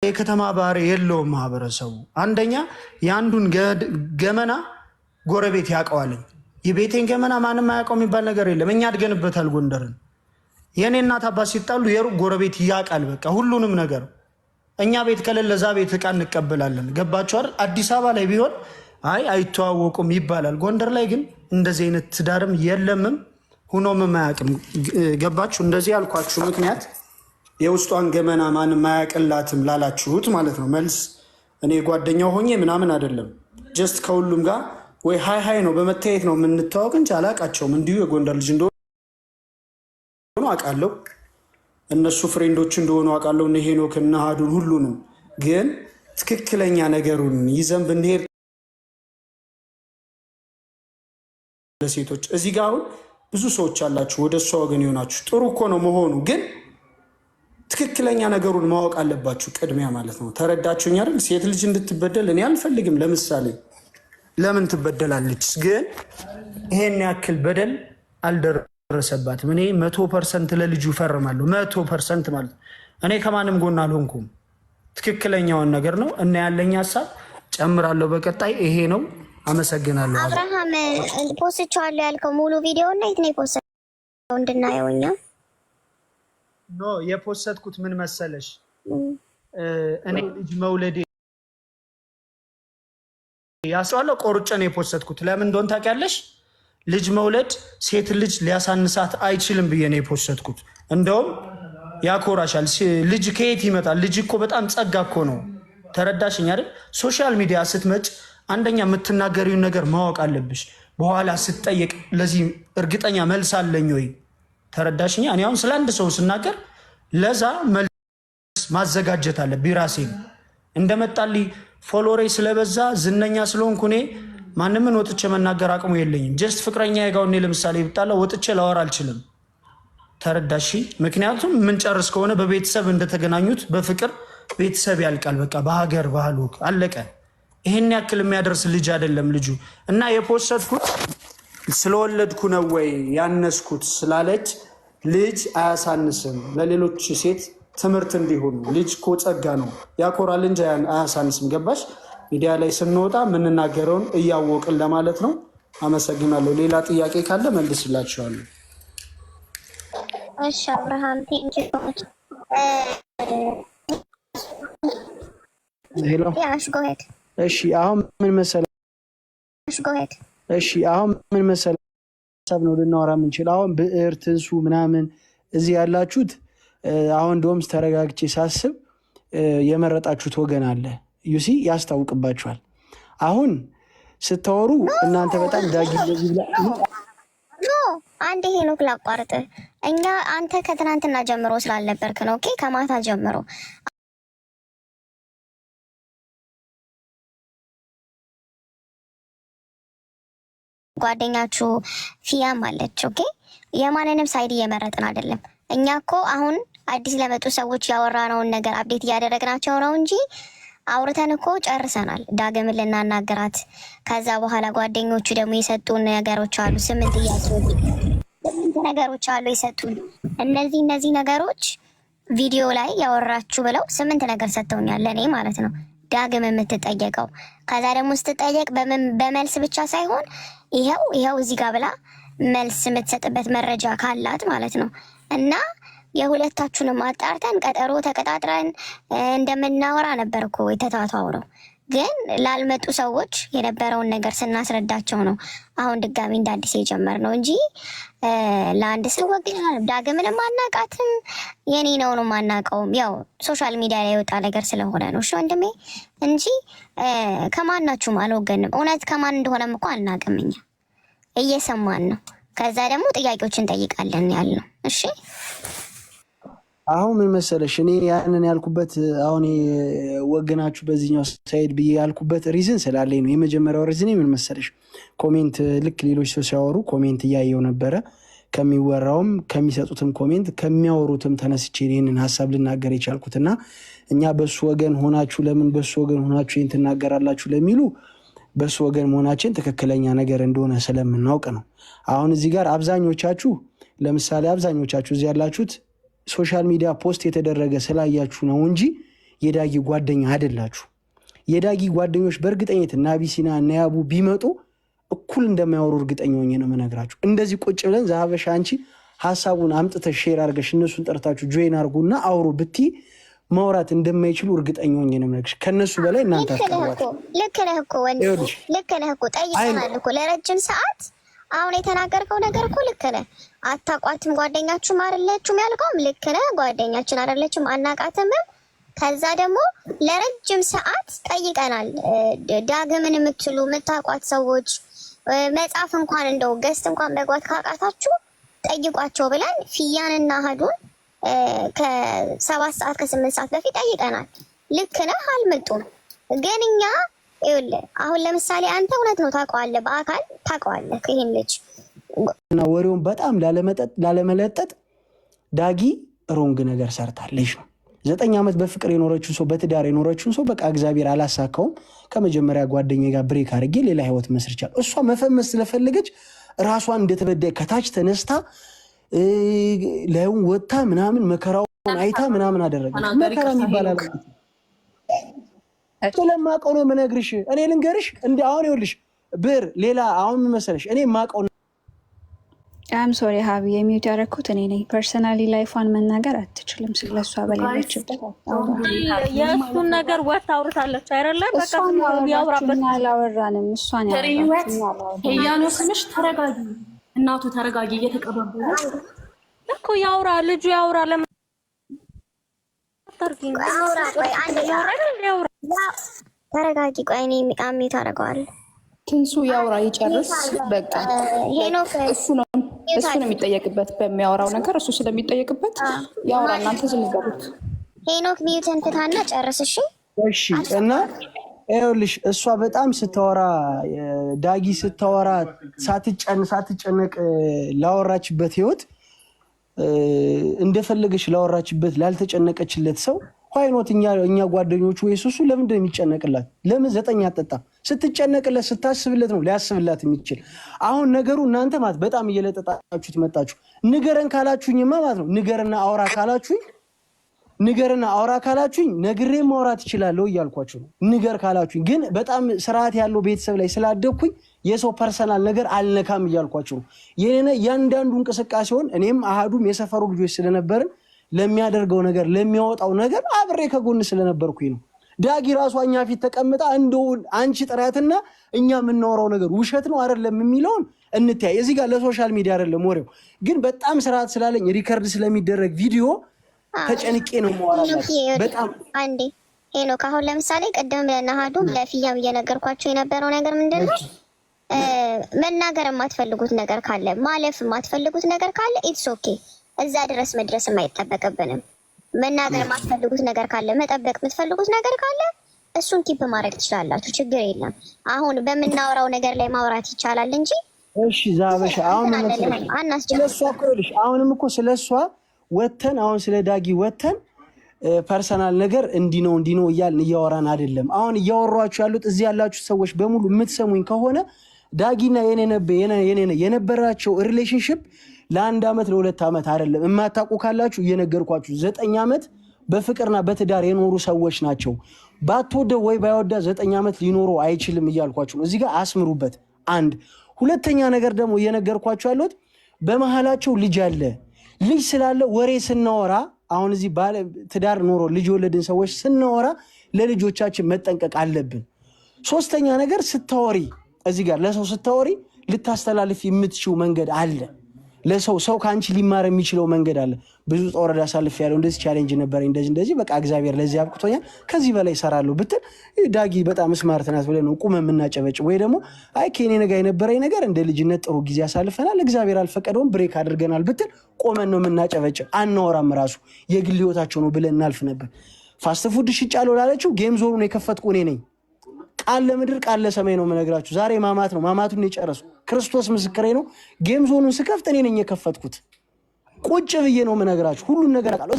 የከተማ ባህሪ የለውም ማህበረሰቡ። አንደኛ የአንዱን ገመና ጎረቤት ያውቀዋልኝ። የቤቴን ገመና ማንም አያውቀው የሚባል ነገር የለም። እኛ አድገንበታል ጎንደርን። የኔ እናት አባት ሲጣሉ የሩቅ ጎረቤት ያውቃል። በቃ ሁሉንም ነገር እኛ ቤት ከሌለ እዛ ቤት እቃ እንቀበላለን። ገባችሁ አይደል? አዲስ አበባ ላይ ቢሆን አይ አይተዋወቁም ይባላል። ጎንደር ላይ ግን እንደዚህ አይነት ትዳርም የለምም ሁኖም አያውቅም። ገባችሁ? እንደዚህ ያልኳችሁ ምክንያት የውስጧን ገመና ማንም አያውቅላትም ላላችሁት ማለት ነው መልስ። እኔ ጓደኛው ሆኜ ምናምን አይደለም፣ ጀስት ከሁሉም ጋር ወይ ሀይ ነው በመታየት ነው የምንተዋወቅ እንጂ አላውቃቸውም። እንዲሁ የጎንደር ልጅ እንደሆኑ አውቃለሁ፣ እነሱ ፍሬንዶች እንደሆኑ አውቃለሁ፣ እነ ሄኖክ እነ አሃዱን ሁሉንም። ግን ትክክለኛ ነገሩን ይዘን ብንሄድ ለሴቶች እዚህ ጋር አሁን ብዙ ሰዎች አላችሁ ወደ እሷ ወገን የሆናችሁ ጥሩ እኮ ነው መሆኑ፣ ግን ትክክለኛ ነገሩን ማወቅ አለባችሁ ቅድሚያ ማለት ነው። ተረዳችሁኝ አይደል? ሴት ልጅ እንድትበደል እኔ አልፈልግም። ለምሳሌ ለምን ትበደላለች? ግን ይሄን ያክል በደል አልደረሰባትም። እኔ 100% ለልጁ ፈርማለሁ። 100% ማለት እኔ ከማንም ጎን አልሆንኩም። ትክክለኛውን ነገር ነው እና ያለኝ ሀሳብ ጨምራለሁ። በቀጣይ ይሄ ነው። አመሰግናለሁ። አብርሃም ፖስቻለሁ ያልከው ሙሉ ቪዲዮ እና የት ነው የፖስተው እንድናየው እኛ? ኖ የፖስተትኩት ምን መሰለሽ፣ እኔ ልጅ መውለዴ ያስዋለው ቆርጬ ነው የፖስተትኩት። ለምን እንደሆነ ታውቂያለሽ? ልጅ መውለድ ሴት ልጅ ሊያሳንሳት አይችልም ብዬ ነው የፖስተትኩት። እንደውም ያኮራሻል። ልጅ ከየት ይመጣል? ልጅ እኮ በጣም ጸጋ እኮ ነው። ተረዳሽኝ አይደል? ሶሻል ሚዲያ ስትመጭ አንደኛ የምትናገሪውን ነገር ማወቅ አለብሽ። በኋላ ስትጠየቅ ለዚህ እርግጠኛ መልስ አለኝ ወይ? ተረዳሽኛ? እኔ አሁን ስለ አንድ ሰው ስናገር ለዛ መልስ ማዘጋጀት አለብኝ ራሴን። እንደመጣልኝ ፎሎሬ ስለበዛ ዝነኛ ስለሆንኩ እኔ ማንምን ወጥቼ መናገር አቅሙ የለኝም። ጀስት ፍቅረኛ የጋው እኔ ለምሳሌ ብጣላ ወጥቼ ላወራ አልችልም። ተረዳሽ? ምክንያቱም የምንጨርስ ከሆነ በቤተሰብ እንደተገናኙት በፍቅር ቤተሰብ ያልቃል። በቃ በሀገር ባህሉ አለቀ። ይሄን ያክል የሚያደርስ ልጅ አይደለም ልጁ። እና የፖስተትኩት ስለወለድኩ ነው ወይ ያነስኩት ስላለች ልጅ አያሳንስም፣ ለሌሎች ሴት ትምህርት እንዲሆኑ። ልጅ እኮ ጸጋ ነው፣ ያኮራል እንጂ አያሳንስም። ገባሽ? ሚዲያ ላይ ስንወጣ የምንናገረውን እያወቅን ለማለት ነው። አመሰግናለሁ። ሌላ ጥያቄ ካለ መልስላችኋለሁ። እሺ አብርሃም ቴንኪው። ሄሎ። እሺ አሁን ምን መሰለህ? እሺ አሁን ምን መሰለህ ሀሳብ ነው ልናወራ የምንችል። አሁን ብዕር ትንሱ ምናምን እዚህ ያላችሁት አሁን እንደውም ተረጋግቼ ሳስብ የመረጣችሁት ወገን አለ። ዩሲ ያስታውቅባችኋል። አሁን ስታወሩ እናንተ በጣም ዳጊ ለዚህ ብላ አንድ ሄኖክ ላቋርጥ። እኛ አንተ ከትናንትና ጀምሮ ስላልነበርክ ነው። ኦኬ ከማታ ጀምሮ ጓደኛችሁ ፊያም አለች። ኦኬ የማንንም ሳይድ እየመረጥን አይደለም። እኛ እኮ አሁን አዲስ ለመጡ ሰዎች ያወራነውን ነገር አፕዴት እያደረግናቸው ነው እንጂ አውርተን እኮ ጨርሰናል። ዳግምን ልናናገራት ከዛ በኋላ ጓደኞቹ ደግሞ የሰጡን ነገሮች አሉ። 8 ነገሮች አሉ የሰጡን። እነዚህ ነገሮች ቪዲዮ ላይ ያወራችሁ ብለው 8 ነገር ሰጥተውኛል ለእኔ ማለት ነው። ዳግም የምትጠየቀው ከዛ ደግሞ ስትጠየቅ በመልስ ብቻ ሳይሆን ይኸው እዚህ ጋር ብላ መልስ የምትሰጥበት መረጃ ካላት ማለት ነው። እና የሁለታችሁንም አጣርተን ቀጠሮ ተቀጣጥረን እንደምናወራ ነበር እኮ የተታታውረው። ግን ላልመጡ ሰዎች የነበረውን ነገር ስናስረዳቸው ነው አሁን ድጋሚ እንደ አዲስ የጀመርነው እንጂ ለአንድ ሰው ወግናል። ዳግምንም አናቃትም፣ የኔ ነው አናቀውም። ያው ሶሻል ሚዲያ ላይ የወጣ ነገር ስለሆነ ነው እሺ ወንድሜ፣ እንጂ ከማናችሁም አልወገንም። እውነት ከማን እንደሆነም እኮ አናቅም፣ እኛ እየሰማን ነው። ከዛ ደግሞ ጥያቄዎችን እንጠይቃለን ያልነው። እሺ አሁን ምን መሰለሽ፣ እኔ ያንን ያልኩበት አሁን ወገናችሁ በዚህኛው ሳይድ ብዬ ያልኩበት ሪዝን ስላለኝ ነው። የመጀመሪያው ሪዝን ምን መሰለሽ፣ ኮሜንት ልክ ሌሎች ሰው ሲያወሩ ኮሜንት እያየው ነበረ። ከሚወራውም ከሚሰጡትም ኮሜንት ከሚያወሩትም ተነስቼ ይህንን ሀሳብ ልናገር የቻልኩትና እኛ በሱ ወገን ሆናችሁ ለምን በሱ ወገን ሆናችሁ ይህን ትናገራላችሁ ለሚሉ በሱ ወገን መሆናችን ትክክለኛ ነገር እንደሆነ ስለምናውቅ ነው። አሁን እዚህ ጋር አብዛኞቻችሁ ለምሳሌ አብዛኞቻችሁ እዚህ ያላችሁት ሶሻል ሚዲያ ፖስት የተደረገ ስላያችሁ ነው እንጂ የዳጊ ጓደኛ አይደላችሁ። የዳጊ ጓደኞች በእርግጠኝነት እና ቢሲና እና ያቡ ቢመጡ እኩል እንደማያወሩ እርግጠኛ ሆኜ ነው የምነግራችሁ። እንደዚህ ቁጭ ብለን ዘሀበሻ አንቺ ሀሳቡን አምጥተሽ ሼር አድርገሽ እነሱን ጠርታችሁ ጆይን አድርጉና አውሩ ብቲ ማውራት እንደማይችሉ እርግጠኛ ሆኜ ነው የምነግርሽ። ከነሱ በላይ እናንተ አትቀርቧቸው። ልክ ነህ እኮ ወንድ፣ ልክ ነህ እኮ ጠይቀናል እኮ ለረጅም ሰዓት። አሁን የተናገርከው ነገር እኮ ልክ ነህ። አታቋትም፣ ጓደኛችሁም አይደለችም ያልከውም ልክ ነህ። ጓደኛችን አይደለችም፣ አናቃትምም። ከዛ ደግሞ ለረጅም ሰዓት ጠይቀናል። ዳግምን የምትሉ የምታቋት ሰዎች መጽሐፍ እንኳን እንደው ገስት እንኳን መግባት ካቃታችሁ ጠይቋቸው ብለን ፊያንና አህዱን ከ7 ሰዓት ከ8 ሰዓት በፊት ጠይቀናል። ልክ ነህ፣ አልመጡም። ግን እኛ ይኸውልህ አሁን ለምሳሌ አንተ እውነት ነው ታውቀዋለህ፣ በአካል ታውቀዋለህ ይሄን ልጅ እና ወሬውን በጣም ላለመለጠጥ ዳጊ ሮንግ ነገር ሰርታለች ነው። 9 ዓመት በፍቅር የኖረችውን ሰው በትዳር የኖረችውን ሰው በቃ እግዚአብሔር አላሳካውም፣ ከመጀመሪያ ጓደኛ ጋር ብሬክ አድርጌ ሌላ ህይወት መስርቻለሁ። እሷ መፈመስ ስለፈለገች ራሷን እንደተበዳይ ከታች ተነስታ ላዩን ወጥታ ምናምን መከራውን አይታ ምናምን አደረገች። መከራ ይባላል ስለማውቀው ነው የምነግርሽ። እኔ ልንገርሽ እንደ አሁን ይኸውልሽ ብር ሌላ አሁን ምን መሰለሽ እኔ የማውቀው አም ሶሪ ሀቢ የሚዩት ያደረኩት እኔ ነኝ። ፐርሰናሊ ላይፏን መናገር አትችልም። ስለሷ በሌለችበት የእሱን ነገር ወጥ አውርታለች አይደለ? በቃ ያውራበት አላወራንም። እሷን ያለው ስምሽ ተረጋጊ፣ እናቱ ተረጋጊ። እየተቀበሉ እኮ ያውራ ልጁ ያውራ። ለምን ተረጋጊ። ቆይ እኔ ሚዩት አደርገዋለሁ። ትንሱ ያውራ ይጨርስ። በቃ እሱ ነው የሚጠየቅበት በሚያወራው ነገር እሱ ስለሚጠየቅበት ያውራ። እናንተ ዝም በሉት። ሄኖክ ሚዩትን ፍታና ጨርስሽ። እሺ። እና ይኸውልሽ እሷ በጣም ስታወራ ዳጊ ስታወራ ሳትጨነቅ ላወራችበት ህይወት እንደፈለገች ላወራችበት ላልተጨነቀችለት ሰው ኋይኖት እኛ ጓደኞቹ ወይስ እሱ ለምንድን ነው የሚጨነቅላት? ለምን 9 አጠጣም? ስትጨነቅለት ስታስብለት ነው ሊያስብላት የሚችል። አሁን ነገሩ እናንተ ማለት በጣም እየለጠጣችሁት መጣችሁ። ንገረን ካላችሁኝማ ማለት ነው ንገርና አውራ ካላችሁኝ ነግሬ ማውራት እችላለሁ እያልኳችሁ ነው። ንገር ካላችሁኝ ግን በጣም ስርዓት ያለው ቤተሰብ ላይ ስላደግኩኝ የሰው ፐርሰናል ነገር አልነካም እያልኳችሁ ነው። ያንዳንዱ እንቅስቃሴውን እኔም አሃዱም የሰፈሩ ልጆች ስለነበርን ለሚያደርገው ነገር ለሚያወጣው ነገር አብሬ ከጎን ስለነበርኩኝ ነው። ዳጊ ራሷ እኛ ፊት ተቀምጣ እንደው አንቺ ጥራትና እኛ የምናወራው ነገር ውሸት ነው አይደለም የሚለውን እንትያይ። እዚህ ጋር ለሶሻል ሚዲያ አይደለም ወሬው፣ ግን በጣም ስርዓት ስላለኝ ሪከርድ ስለሚደረግ ቪዲዮ ተጨንቄ ነው ማወራላት። በጣም አንዴ ሄኖክ አሁን ለምሳሌ ቀደም ለናሃዱም ለፊያም እየነገርኳቸው የነበረው ነገር ምንድነው መናገር የማትፈልጉት ነገር ካለ ማለፍ የማትፈልጉት ነገር ካለ ኢትስ ኦኬ፣ እዛ ድረስ መድረስ የማይጠበቅብንም። መናገር የማትፈልጉት ነገር ካለ መጠበቅ የምትፈልጉት ነገር ካለ እሱን ኪፕ ማድረግ ትችላላችሁ፣ ችግር የለም። አሁን በምናወራው ነገር ላይ ማውራት ይቻላል እንጂ እሺ ዛበሻ አሁን ስለሷ እኮ ይልሽ አሁንም እኮ ስለሷ ወተን አሁን ስለ ዳጊ ወተን ፐርሰናል ነገር እንዲህ ነው እያልን እያወራን አይደለም። አሁን እያወራችሁ ያሉት እዚህ ያላችሁ ሰዎች በሙሉ የምትሰሙኝ ከሆነ ዳጊና የነበራቸው ሪሌሽንሽፕ ለ1 ዓመት ለ2 ዓመት አይደለም። የማታውቁ ካላችሁ እየነገርኳችሁ 9 ዓመት በፍቅርና በትዳር የኖሩ ሰዎች ናቸው። ባትወደው ወይ ባይወዳ 9 ዓመት ሊኖሩ አይችልም እያልኳችሁ ነው። እዚህ ጋር አስምሩበት። አንድ ሁለተኛ ነገር ደግሞ እየነገርኳችሁ ያሉት በመሃላቸው ልጅ አለ። ልጅ ስላለ ወሬ ስናወራ አሁን እዚህ ባለ ትዳር ኖሮ ልጅ ወለድን ሰዎች ስናወራ ለልጆቻችን መጠንቀቅ አለብን። ሶስተኛ ነገር ስታወሪ እዚህ ጋር ለሰው ስታወሪ ልታስተላልፍ የምትችው መንገድ አለ። ሰው ከአንቺ ሊማር የሚችለው መንገድ አለ። ብዙ ጦር አሳልፍ ያለው እንደዚህ ቻሌንጅ ነበር እንደዚህ በቃ እግዚአብሔር ለዚህ አብቅቶኛል ከዚህ በላይ እሰራለሁ ብትል ዳጊ በጣም ስማርት ናት ብለን ነው ቁመን የምናጨበጭብ። ወይ ደግሞ አይ ከኔ ጋር የነበረኝ ነገር እንደ ልጅነት ጥሩ ጊዜ አሳልፈናል እግዚአብሔር አልፈቀደውም ብሬክ አድርገናል ብትል ቆመን ነው የምናጨበጭብ። አናወራም ራሱ የግል ህይወታቸው ነው ብለን እናልፍ ነበር። ፋስት ፉድ ሽጫለሁ ላለችው ጌም ዞኑን የከፈትኩ እኔ ነኝ። ቃል ለምድር ቃል ለሰማይ ነው የምነግራችሁ። ዛሬ ማማት ነው ማማቱን የጨረሱ ክርስቶስ ምስክሬ ነው። ጌም ዞኑን ስከፍት እኔ ነኝ የከፈትኩት። ቁጭ ብዬ ነው የምነግራችሁ ሁሉን ነገር አውቃለሁ።